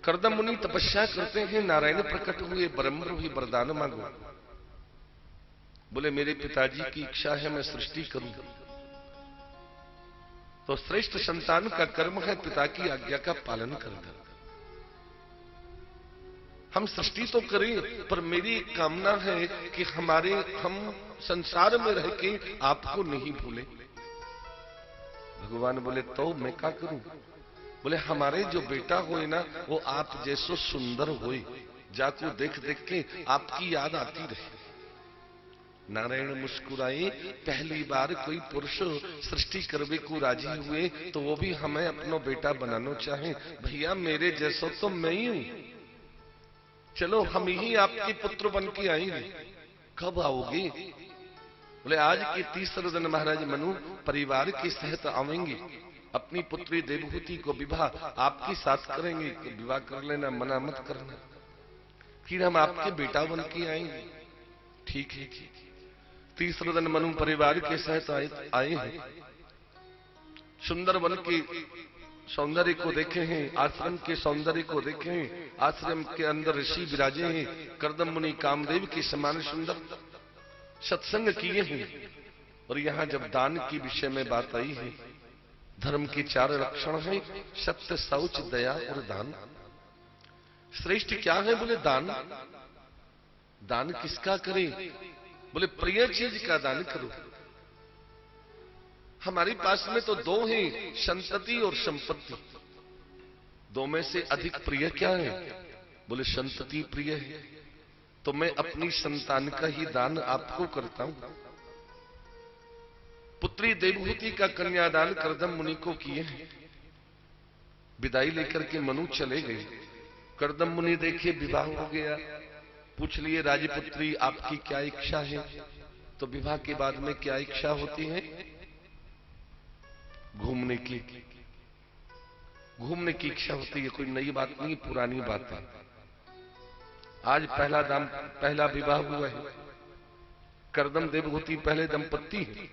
कर्दम मुनि तपस्या करते हैं, नारायण प्रकट हुए, ब्रह्मरूपी वरदान मांगो। बोले मेरे पिताजी की इच्छा है मैं सृष्टि करूं। तो श्रेष्ठ संतान का कर्म है पिता की आज्ञा का पालन करना। हम सृष्टि तो करें, पर मेरी एक कामना है कि हम संसार में रह के आपको नहीं भूले। भगवान बोले तो मैं क्या करूं? बोले हमारे जो बेटा होए ना वो आप जैसो सुंदर होए, जाको देख देख के आपकी याद आती रहे। नारायण मुस्कुराए, पहली बार कोई पुरुष सृष्टि करवे को राजी हुए, तो वो भी हमें अपना बेटा बनाना चाहे। भैया मेरे जैसो तो मैं ही हूं, चलो हम ही आपके पुत्र बन के आएंगे। कब आओगे? बोले आज के तीसरे दिन महाराज मनु परिवार के सहित आवेंगे, अपनी पुत्री देवहूति को विवाह आपके साथ करेंगे। तो विवाह कर लेना, मना मत करना, फिर हम आपके बेटा बन के आएंगे। ठीक है। तीसरे दिन मनु परिवार के सहित आए हैं। सुंदर वन के सौंदर्य को देखे हैं, आश्रम के सौंदर्य को देखे हैं। आश्रम के अंदर ऋषि विराजे हैं, कर्दम मुनि कामदेव के समान सुंदर सत्संग किए हैं। और यहाँ जब दान की विषय में बात आई है, धर्म के 4 लक्षण हैं, सत्य, शौच, दया और दान। श्रेष्ठ क्या है? बोले दान। दान किसका करें? बोले प्रिय चीज का दान करो। हमारे पास में तो 2 हैं, संतति और संपत्ति। 2 में से अधिक प्रिय क्या है? बोले संतति प्रिय है, तो मैं अपनी संतान का ही दान आपको करता हूं। पुत्री देवहूति का कन्यादान कर्दम मुनि को किए हैं। विदाई लेकर के मनु चले गए। कर्दम मुनि देखे विवाह हो गया, पूछ लिए राजपुत्री आपकी क्या इच्छा है? तो विवाह के बाद में क्या इच्छा होती है? घूमने की इच्छा होती है। कोई नई बात नहीं, पुरानी बात है। आज पहला विवाह हुआ है। कर्दम देवहूति पहले दंपत्ति है।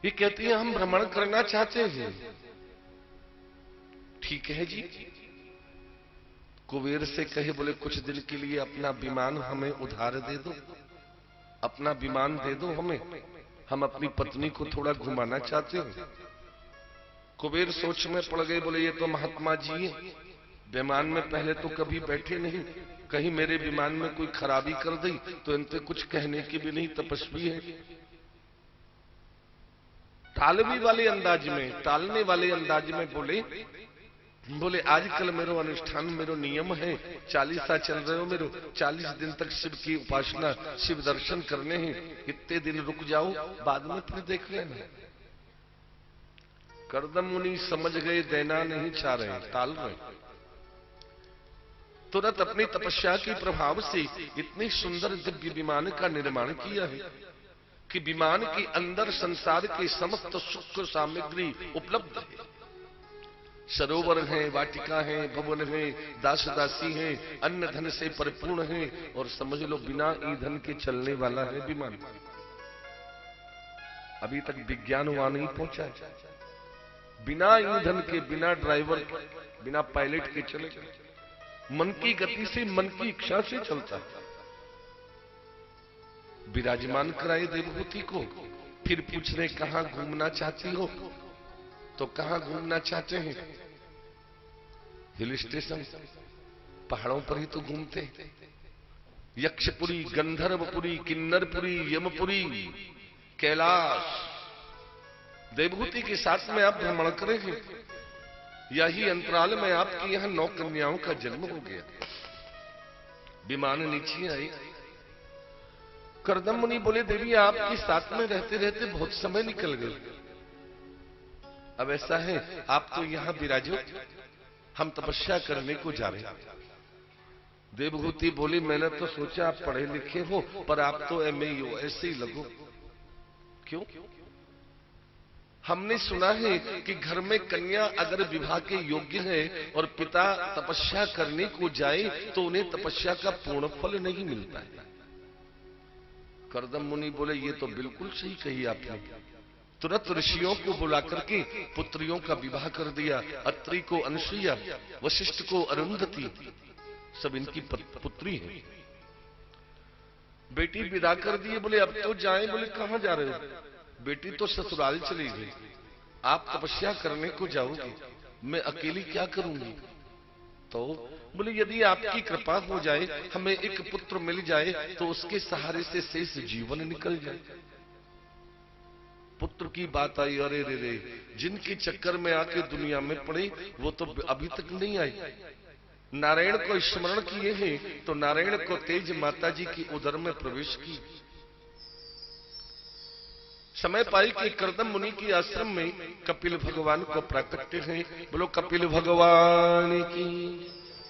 ये कहती है हम भ्रमण करना चाहते हैं। ठीक है जी। कुबेर से कहे, बोले कुछ दिन के लिए अपना विमान हमें उधार दे दो, अपना विमान दे दो हमें, हम अपनी पत्नी को थोड़ा घुमाना चाहते हैं। कुबेर सोच में पड़ गए, बोले ये तो महात्मा जी है, विमान में पहले तो कभी बैठे नहीं, कहीं मेरे विमान में कोई खराबी कर दी तो इनसे कुछ कहने की भी नहीं, तपस्वी है। टालने वाले अंदाज में बोले आजकल मेरो अनुष्ठान, मेरो नियम है, 40 चल रहे हो, मेरो 40 दिन तक शिव की उपासना, शिव दर्शन करने हैं, इतने दिन रुक जाओ, बाद में फिर देख लेना। कर्दम मुनि समझ गए देना नहीं चाह रहे, टाल रहे। तुरंत अपनी तपस्या के प्रभाव से इतने सुंदर दिव्य विमान का निर्माण किया है कि विमान के अंदर संसार के समस्त सुख सामग्री उपलब्ध है। सरोवर है, वाटिका है, भवन है, दास दासी है, अन्न धन से परिपूर्ण है, और समझ लो बिना ईंधन के चलने वाला है विमान। अभी तक विज्ञान वहां नहीं पहुंचा है। बिना ईंधन के, बिना ड्राइवर, बिना पायलट के चले, मन की गति से, मन की इच्छा से चलता है। विराजमान कराए देवहूति को, फिर पूछ रहे कहां घूमना चाहती हो? तो कहां घूमना चाहते हैं? हिल स्टेशन, पहाड़ों पर ही तो घूमते। यक्षपुरी, गंधर्वपुरी, किन्नरपुरी, यमपुरी, कैलाश, देवहूति के साथ में आप भ्रमण करेंगे। यही अंतराल में आपके यहां 9 कन्याओं का जन्म हो गया। विमान नीचे आई। कर्दम मुनि बोले देवी आपके साथ में रहते रहते बहुत समय निकल गया। अब ऐसा है आप तो यहां विराजो, हम तपस्या करने को जा रहे हैं। देवहूति बोली मैंने तो सोचा आप पढ़े लिखे हो, पर आप तो MA हो, ऐसे ही लगो। क्यों? हमने सुना है कि घर में कन्या अगर विवाह के योग्य है और पिता तपस्या करने को जाए तो उन्हें तपस्या का पूर्ण फल नहीं मिलता है। कर्दम मुनि बोले ये तो बिल्कुल सही कही आपने, तुरंत ऋषियों को बुला करके पुत्रियों का विवाह कर दिया। अत्रि को अनसुईया, वशिष्ठ को अरुंधति, सब इनकी पुत्री है। बेटी विदा कर दिए, बोले अब तो जाएं। बोले कहां जा रहे हो? बेटी तो ससुराल चली गई, आप तपस्या करने को जाओगे, मैं अकेली क्या करूंगी? तो बोले यदि आपकी कृपा हो जाए, हमें एक पुत्र मिल जाए तो उसके सहारे से शेष जीवन निकल जाए। पुत्र की बात आई, अरे रे रे, जिनके चक्कर में आके दुनिया में पड़े वो तो अभी तक नहीं आई। नारायण को स्मरण किए हैं तो नारायण को तेज माता जी की उदर में प्रवेश की। समय पाई कि कर्दम मुनि की आश्रम में कपिल भगवान को प्राकट्य है। बोलो कपिल भगवान की,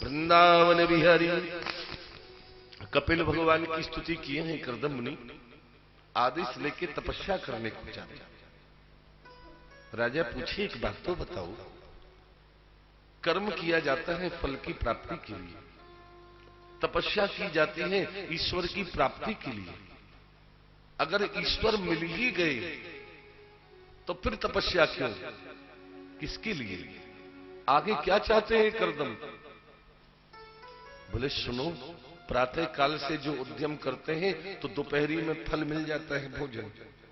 वृंदावन बिहारी। कपिल भगवान की स्तुति किए हैं कर्दम मुनि, आदेश लेके तपस्या करने को जाते। राजा पूछे एक बात तो बताओ, कर्म किया जाता है फल की प्राप्ति के लिए, तपस्या की जाती है ईश्वर की प्राप्ति के लिए। अगर ईश्वर मिल ही गए तो फिर तपस्या क्यों, किसके लिए, आगे क्या चाहते हैं कर्दम? बोले सुनो, प्रातः काल से जो उद्यम करते हैं तो दोपहरी में फल मिल जाता है भोजन,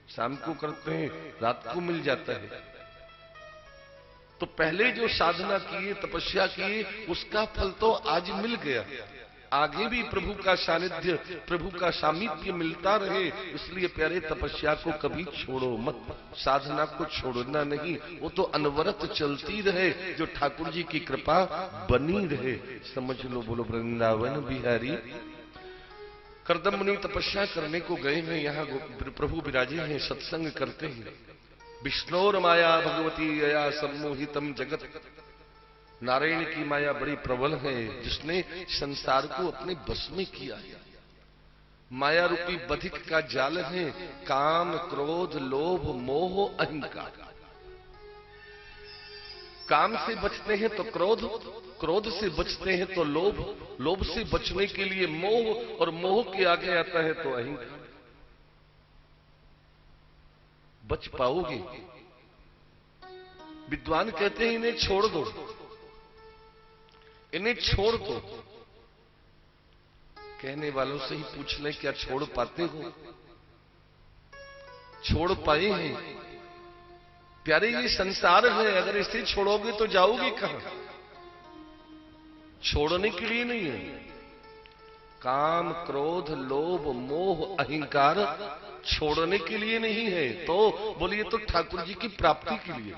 शाम को करते हैं रात को मिल जाता है। तो पहले जो साधना किए, तपस्या किए, उसका फल तो आज मिल गया, आगे भी प्रभु का सानिध्य, प्रभु का सामीप्य मिलता रहे, इसलिए प्यारे तपस्या को कभी छोड़ो मत, साधना को छोड़ना नहीं, वो तो अनवरत चलती रहे, जो ठाकुर जी की कृपा बनी रहे। समझ लो। बोलो वृंदावन बिहारी। कर्दम मुनि तपस्या करने को गए हैं, यहाँ प्रभु विराजे हैं, सत्संग करते हैं। विष्णोर माया भगवती यया सम्मोहितम जगत। नारायण की माया बड़ी प्रबल है, जिसने संसार को अपने बस में किया है। माया रूपी बधिक का जाल है, काम क्रोध लोभ मोह अहंकार। काम से बचते हैं तो क्रोध, क्रोध से बचते हैं तो लोभ, लोभ से बचने के लिए मोह, और मोह के आगे आता है तो अहंकार। बच पाओगे? विद्वान कहते हैं इन्हें छोड़ दो, इन्हें छोड़ दो। कहने वालों से ही पूछ लें, क्या छोड़ पाते हो? छोड़ पाए हैं? प्यारे ये संसार है, अगर इसे छोड़ोगे तो जाओगे कहां? छोड़ने के लिए नहीं है। काम क्रोध लोभ मोह अहंकार छोड़ने के लिए नहीं है, तो बोलिए तो ठाकुर जी की प्राप्ति के लिए।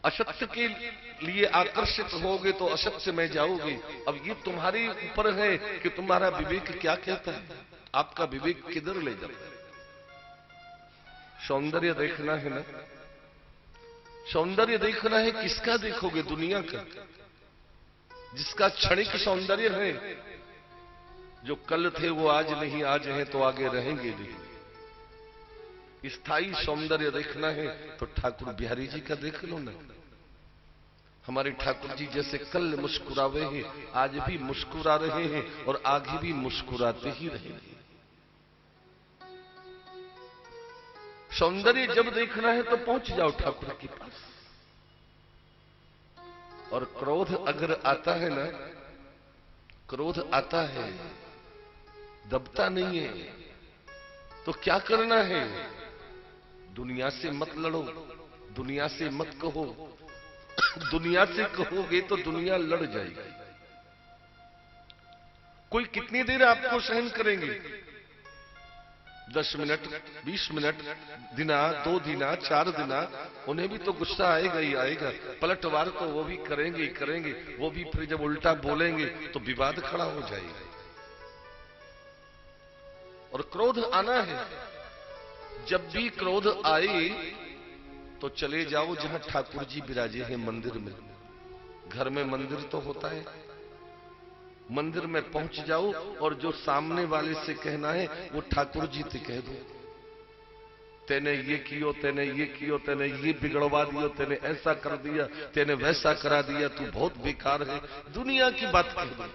असत्य के लिए आकर्षित होगे तो असत्य में जाओगे। अब ये तुम्हारे ऊपर है कि तुम्हारा विवेक क्या कहता है, आपका विवेक किधर ले जाता है। सौंदर्य देखना है ना, सौंदर्य देखना है, किसका देखोगे? दुनिया का, जिसका क्षणिक सौंदर्य है, जो कल थे वो आज नहीं, आज हैं तो आगे रहेंगे नहीं। स्थायी सौंदर्य देखना है तो ठाकुर बिहारी जी का देख लो ना। हमारे ठाकुर जी जैसे कल मुस्कुरावे हैं, आज भी मुस्कुरा रहे हैं और आगे भी मुस्कुराते ही रहेंगे। सौंदर्य जब देखना है तो पहुंच जाओ ठाकुर के पास। और क्रोध अगर आता है ना, क्रोध आता है, दबता नहीं है, तो क्या करना है? दुनिया से मत लड़ो, दुनिया से मत कहो। दुनिया से कहोगे तो दुनिया लड़ जाएगी। कोई कितनी देर आपको सहन करेंगे? 10 मिनट, 20 मिनट, दिना, 2 दिना, 4 दिना, उन्हें भी तो गुस्सा आएगा ही आएगा। पलटवार तो वो भी करेंगे ही करेंगे। वो भी फिर जब उल्टा बोलेंगे तो विवाद खड़ा हो जाएगा। और क्रोध आना है, जब भी क्रोध आए तो चले जाओ जहां ठाकुर जी विराजे हैं, मंदिर में। घर में मंदिर तो होता है, मंदिर में पहुंच जाओ और जो सामने वाले से कहना है वो ठाकुर जी से कह दो। तेने ये कियो, तेने ये कियो, तेने ये बिगड़वा दियो, तेने ऐसा कर दिया, तेने वैसा करा दिया, तू बहुत बेकार है। दुनिया की बात कह दो,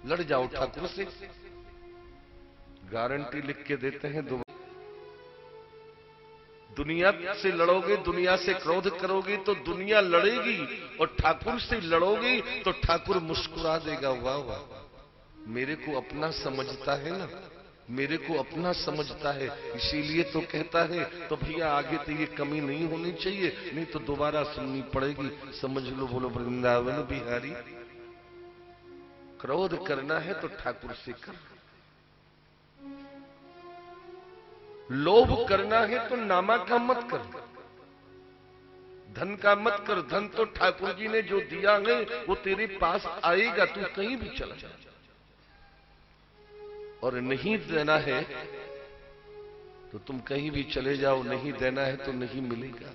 लड़ जाओ ठाकुर से। गारंटी लिख के देते हैं। दुनिया से लड़ोगे, दुनिया से क्रोध करोगे तो दुनिया लड़ेगी, और ठाकुर से लड़ोगे तो ठाकुर मुस्कुरा देगा। वाह वाह, मेरे को अपना समझता है ना, मेरे को अपना समझता है, इसीलिए तो कहता है। तो भैया आगे तो ये कमी नहीं होनी चाहिए, नहीं तो दोबारा सुननी पड़ेगी। समझ लो, बोलो वृंदावन बिहारी। क्रोध करना है तो ठाकुर से कर, लोभ करना है तो नामा का मत कर, धन का मत कर। धन तो ठाकुर जी ने जो दिया है वो तेरे पास आएगा, तू कहीं भी चला जा। और नहीं देना है तो तुम कहीं भी चले जाओ, नहीं देना है तो नहीं मिलेगा।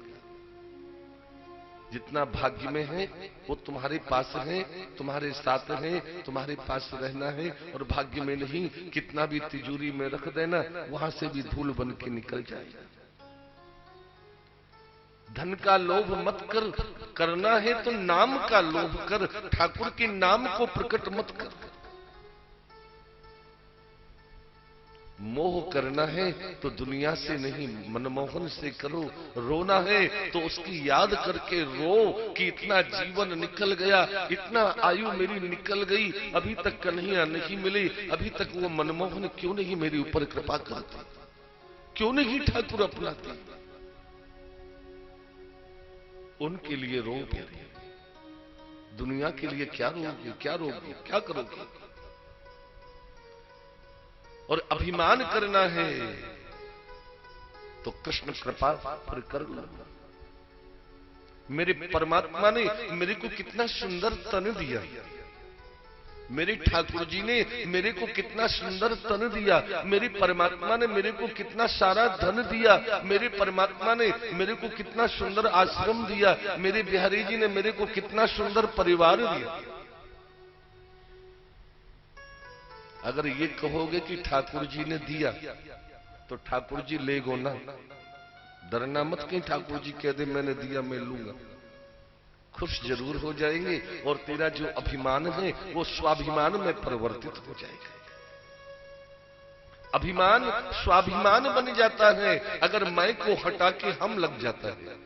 जितना भाग्य में है वो तुम्हारे पास है, तुम्हारे साथ है, तुम्हारे पास रहना है। और भाग्य में नहीं, कितना भी तिजोरी में रख देना, वहां से भी धूल बन के निकल जाएगा। धन का लोभ मत कर, करना है तो नाम का लोभ कर, ठाकुर के नाम को प्रकट मत कर। मोह करना है तो दुनिया से नहीं, मनमोहन से करो। रोना है तो उसकी याद करके रो कि इतना जीवन निकल गया, इतना आयु मेरी निकल गई, अभी तक कन्हैया नहीं मिली, अभी तक वो मनमोहन क्यों नहीं मेरे ऊपर कृपा करते, क्यों नहीं ठाकुर अपनाते। उनके लिए रो प्यारे, दुनिया के लिए क्या रोगे, क्या रोगे, क्या करोगे। और अभिमान करना है तो कृष्ण कृपा पर कर लो। मेरे परमात्मा ने मेरे को कितना सुंदर तन दिया, मेरे ठाकुर जी ने मेरे को कितना सुंदर तन दिया, मेरे परमात्मा ने मेरे को कितना सारा धन दिया, मेरे परमात्मा ने मेरे को कितना सुंदर आश्रम दिया, मेरे बिहारी जी ने मेरे को कितना सुंदर परिवार दिया। अगर ये कहोगे कि ठाकुर जी ने दिया तो ठाकुर जी ले गो ना, डरना मत कहीं ठाकुर जी कह दे मैंने दिया मैं लूंगा। खुश जरूर हो जाएंगे और तेरा जो अभिमान है वो स्वाभिमान में परिवर्तित हो जाएगा। अभिमान स्वाभिमान बन जाता है अगर मैं को हटा के हम लग जाता है।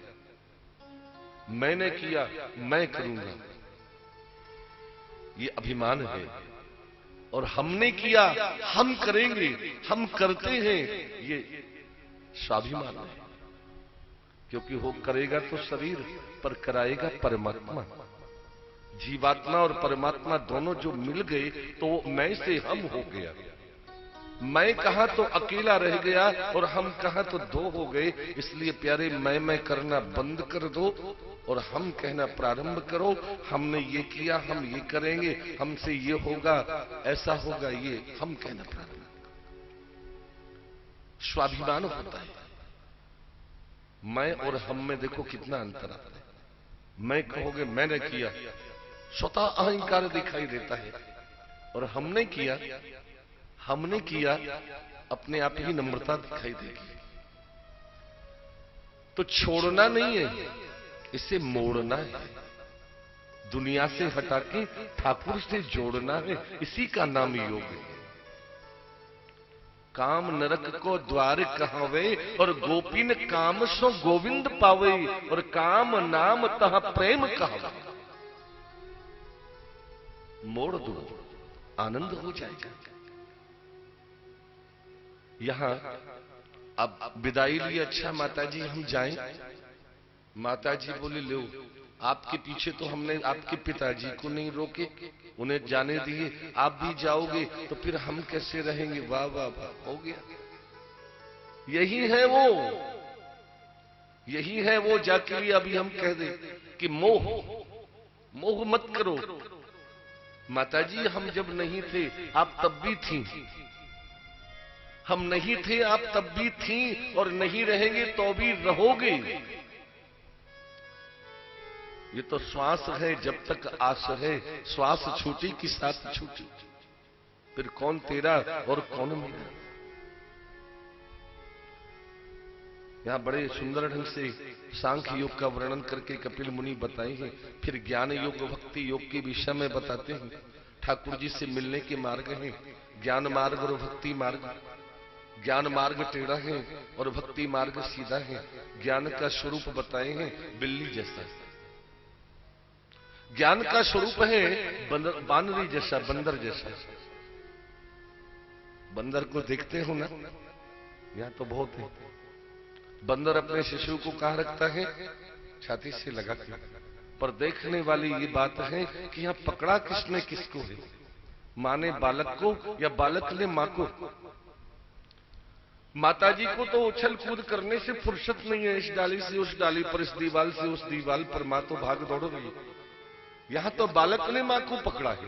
मैंने किया मैं करूंगा, ये अभिमान है। और हमने किया हम करेंगे, हम करते हैं, ये स्वाभिमान है। क्योंकि वो करेगा तो शरीर पर कराएगा परमात्मा। जीवात्मा और परमात्मा दोनों जो मिल गए तो मैं से हम हो गया। मैं कहा तो अकेला रह गया और हम कहा तो दो हो गए। इसलिए प्यारे मैं करना बंद कर दो और हम कहना प्रारंभ करो। हमने ये किया, हम ये करेंगे, हमसे ये होगा, ऐसा होगा, ये हम कहना प्रारंभ। स्वाभिमान होता है। मैं और हम में देखो कितना अंतर आता है। मैं कहोगे मैंने किया, स्वतः अहंकार दिखाई देता है। और हमने किया अपने आप ही नम्रता दिखाई देगी। तो छोड़ना नहीं है, इसे मोड़ना है। दुनिया से हटा के ठाकुर से जोड़ना है, इसी का नाम योग है। काम नरक को द्वार कहावे और गोपीन काम सो गोविंद पावे और काम नाम तह प्रेम कहावे। मोड़ दो, आनंद हो जाएगा। यहां अब विदाई लिए, अच्छा माताजी हम जाएं। माताजी बोले लो, आपके पीछे तो हमने आपके पिताजी को नहीं रोके, उन्हें जाने दिए, आप भी जाओगे तो फिर हम कैसे रहेंगे। वाह वाह वाह, हो गया। यही है वो जाके लिए अभी हम कह दे कि मोह मत करो। माताजी हम जब नहीं थे आप तब भी थी, हम नहीं थे आप तब भी थी, और नहीं रहेंगे तो भी रहोगे। ये तो श्वास है, जब तक आस है, श्वास छूटी कि साथ छूटी, फिर कौन तेरा और कौन मेरा। यहां बड़े सुंदर ढंग से सांख्य योग का वर्णन करके कपिल मुनि बताए हैं। फिर ज्ञान योग भक्ति योग के विषय में बताते हैं। ठाकुर जी से मिलने के मार्ग हैं, ज्ञान मार्ग और भक्ति मार्ग। ज्ञान मार्ग टेढ़ा है और भक्ति मार्ग सीधा है। ज्ञान का स्वरूप बताए हैं बिल्ली जैसा, ज्ञान का स्वरूप है बानरी जैसा, बंदर जैसा। बंदर को देखते हो ना, यहां तो बहुत है। बंदर अपने शिशु को कहां रखता है? छाती से लगा के। पर देखने वाली ये बात है कि यहां पकड़ा किसने किसको है, मां ने बालक को या बालक ने मां को। माताजी को तो उछल कूद करने से फुर्सत नहीं है, इस डाली से उस डाली पर, इस दीवाल से उस दीवाल पर, मां तो भाग दौड़ रही है। यहां तो बालक ने मां को पकड़ा है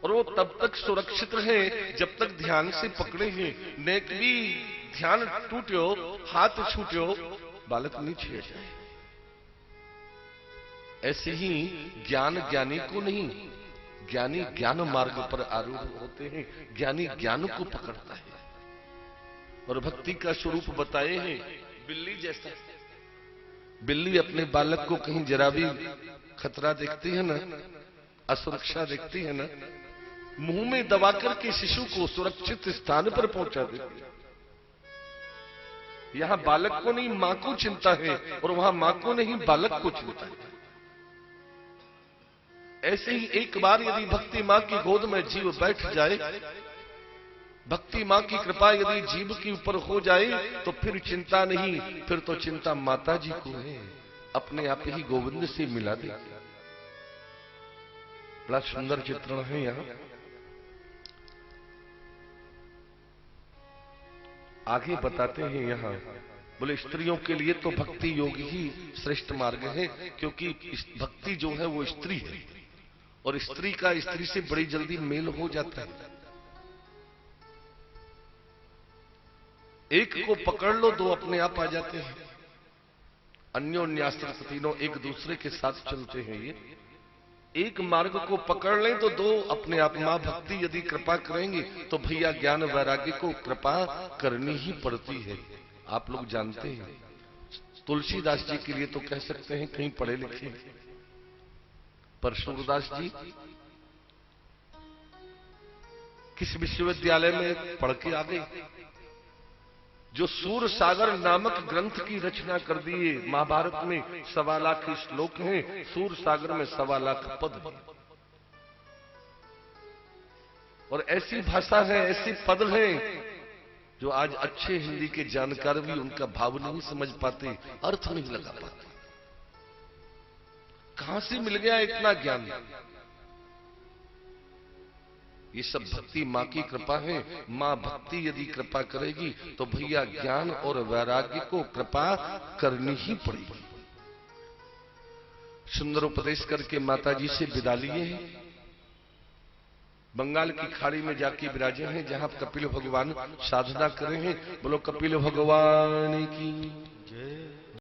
और वो तब तक सुरक्षित रहे जब तक ध्यान से पकड़े हैं। नेक भी ध्यान टूट्यो, हाथ छूट्यो, बालक नहीं छेड़ जाए। ऐसे ही ज्ञान ज्ञानी को नहीं, ज्ञानी ज्ञान मार्ग पर आरूढ़ होते हैं, ज्ञानी ज्ञान को पकड़ता है। और भक्ति का स्वरूप बताए हैं बिल्ली जैसा। बिल्ली अपने बालक को कहीं जरा भी खतरा देखती है ना, असुरक्षा देखती है ना, मुंह में दबा करके शिशु को सुरक्षित स्थान पर पहुंचा देती है। यहां बालक को नहीं मां को चिंता है और वहां मां को नहीं बालक को चिंता है। ऐसे ही एक बार यदि भक्ति मां की गोद में जीव बैठ जाए, भक्ति मां की कृपा यदि जीव के ऊपर हो जाए, तो फिर चिंता नहीं, फिर तो चिंता माता जी को है। अपने आप ही गोविंद से मिला दे। बड़ा सुंदर चित्रण है यहां। आगे बताते हैं यहां, बोले स्त्रियों के लिए तो भक्ति योग ही श्रेष्ठ मार्ग है, क्योंकि भक्ति जो है वो स्त्री है और स्त्री का स्त्री से बड़ी जल्दी मेल हो जाता है। एक को पकड़ लो, दो अपने आप आ जाते हैं। अन्योन्याश्रित तीनों एक दूसरे के साथ चलते हैं। ये एक मार्ग को पकड़ लें तो दो अपने आप। मां भक्ति यदि कृपा करेंगे तो भैया ज्ञान वैराग्य को कृपा करनी ही पड़ती है। आप लोग जानते हैं, तुलसीदास जी के लिए तो कह सकते हैं कहीं पढ़े लिखे, पर सूरदास जी किस विश्वविद्यालय में पढ़ के आ गए, जो सूर सागर नामक ग्रंथ की रचना कर दिए। महाभारत में 1.25 लाख श्लोक हैं, सूर सागर में 1.25 लाख पद हैं। और ऐसी भाषा है, ऐसी पद हैं जो आज अच्छे हिंदी के जानकार भी उनका भाव नहीं समझ पाते, अर्थ नहीं लगा पाते। कहां से मिल गया इतना ज्ञान? ये सब भक्ति मां की कृपा है। मां भक्ति यदि कृपा करेगी तो भैया ज्ञान और वैराग्य को कृपा करनी ही पड़ेगी। सुंदर उपदेश करके माता जी से विदा लिए हैं। बंगाल की खाड़ी में जाके विराजे हैं, जहां कपिल भगवान साधना कर रहे हैं। बोलो कपिल भगवान की जय।